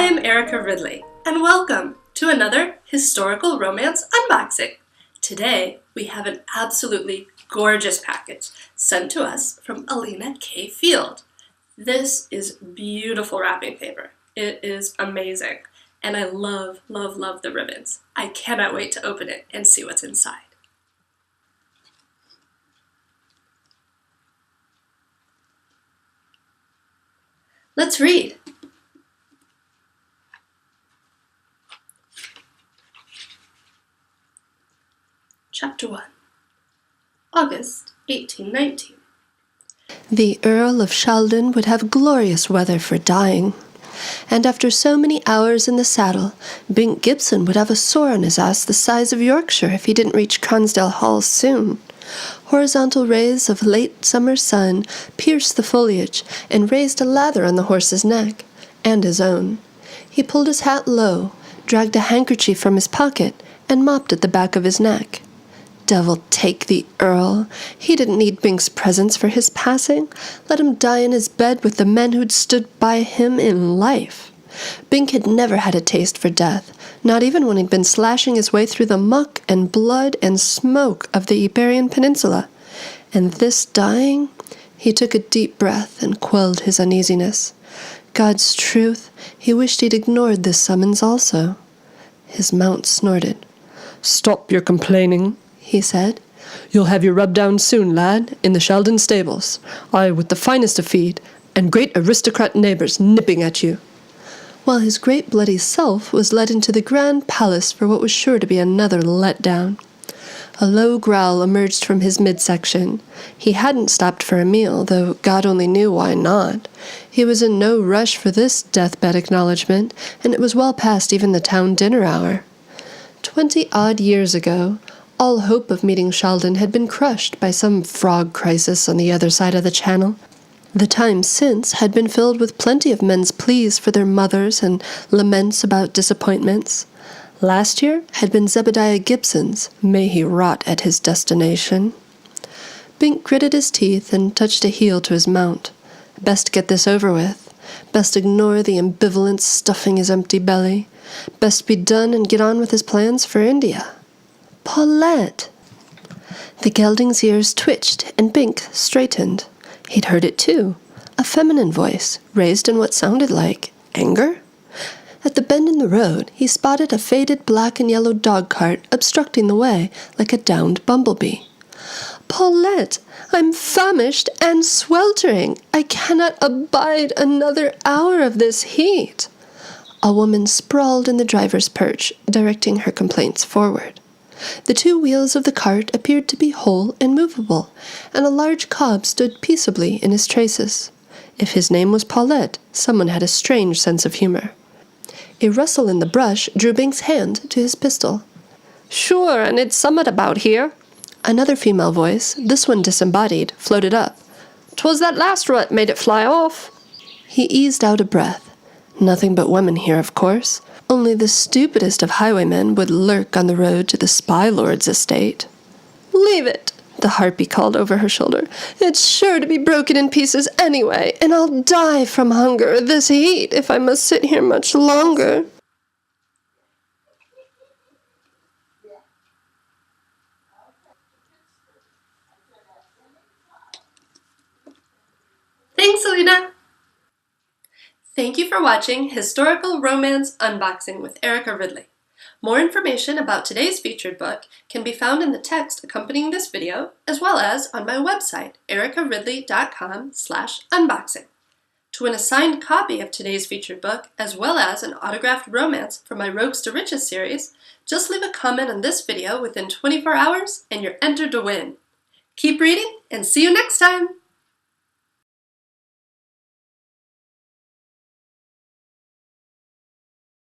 I'm Erica Ridley, and welcome to another historical romance unboxing. Today, we have an absolutely gorgeous package sent to us from Alina K. Field. This is beautiful wrapping paper. It is amazing, and I love, love, love the ribbons. I cannot wait to open it and see what's inside. Let's read. Chapter 1. August 1819. The Earl of Shaldon would have glorious weather for dying, and after so many hours in the saddle, Bink Gibson would have a sore on his ass the size of Yorkshire if he didn't reach Cronsdale Hall soon. Horizontal rays of late summer sun pierced the foliage and raised a lather on the horse's neck, and his own. He pulled his hat low, dragged a handkerchief from his pocket, and mopped at the back of his neck. Devil take the Earl. He didn't need Bink's presence for his passing. Let him die in his bed with the men who'd stood by him in life. Bink had never had a taste for death, not even when he'd been slashing his way through the muck and blood and smoke of the Iberian Peninsula. And this dying, he took a deep breath and quelled his uneasiness. God's truth, he wished he'd ignored this summons also. His mount snorted. "Stop your complaining," he said. "You'll have your rub down soon, lad, in the Shaldon stables. I with the finest of feed, and great aristocrat neighbours nipping at you." While his great bloody self was led into the grand palace for what was sure to be another letdown. A low growl emerged from his midsection. He hadn't stopped for a meal, though God only knew why not. He was in no rush for this deathbed acknowledgement, and it was well past even the town dinner hour. 20-odd years ago, all hope of meeting Shaldon had been crushed by some frog crisis on the other side of the channel. The time since had been filled with plenty of men's pleas for their mothers and laments about disappointments. Last year had been Zebediah Gibson's, may he rot at his destination. Bink gritted his teeth and touched a heel to his mount. Best get this over with. Best ignore the ambivalence stuffing his empty belly. Best be done and get on with his plans for India. Paulette! The gelding's ears twitched, and Bink straightened. He'd heard it too. A feminine voice, raised in what sounded like anger. At the bend in the road, he spotted a faded black and yellow dog-cart obstructing the way like a downed bumblebee. "Paulette, I'm famished and sweltering. I cannot abide another hour of this heat." A woman sprawled in the driver's perch, directing her complaints forward. The two wheels of the cart appeared to be whole and movable, and a large cob stood peaceably in his traces. If his name was Paulette, someone had a strange sense of humor. A rustle in the brush drew Bink's hand to his pistol. "Sure, and it's summat about here." Another female voice, this one disembodied, floated up. "'Twas that last rut made it fly off." He eased out a breath. Nothing but women here, of course. Only the stupidest of highwaymen would lurk on the road to the spy lord's estate. "Leave it," the harpy called over her shoulder. "It's sure to be broken in pieces anyway, and I'll die from hunger or this heat if I must sit here much longer." Thanks, Alina! Thank you for watching Historical Romance Unboxing with Erica Ridley. More information about today's featured book can be found in the text accompanying this video, as well as on my website, ericaridley.com/unboxing. To win a signed copy of today's featured book, as well as an autographed romance from my Rogues to Riches series, just leave a comment on this video within 24 hours and you're entered to win. Keep reading and see you next time!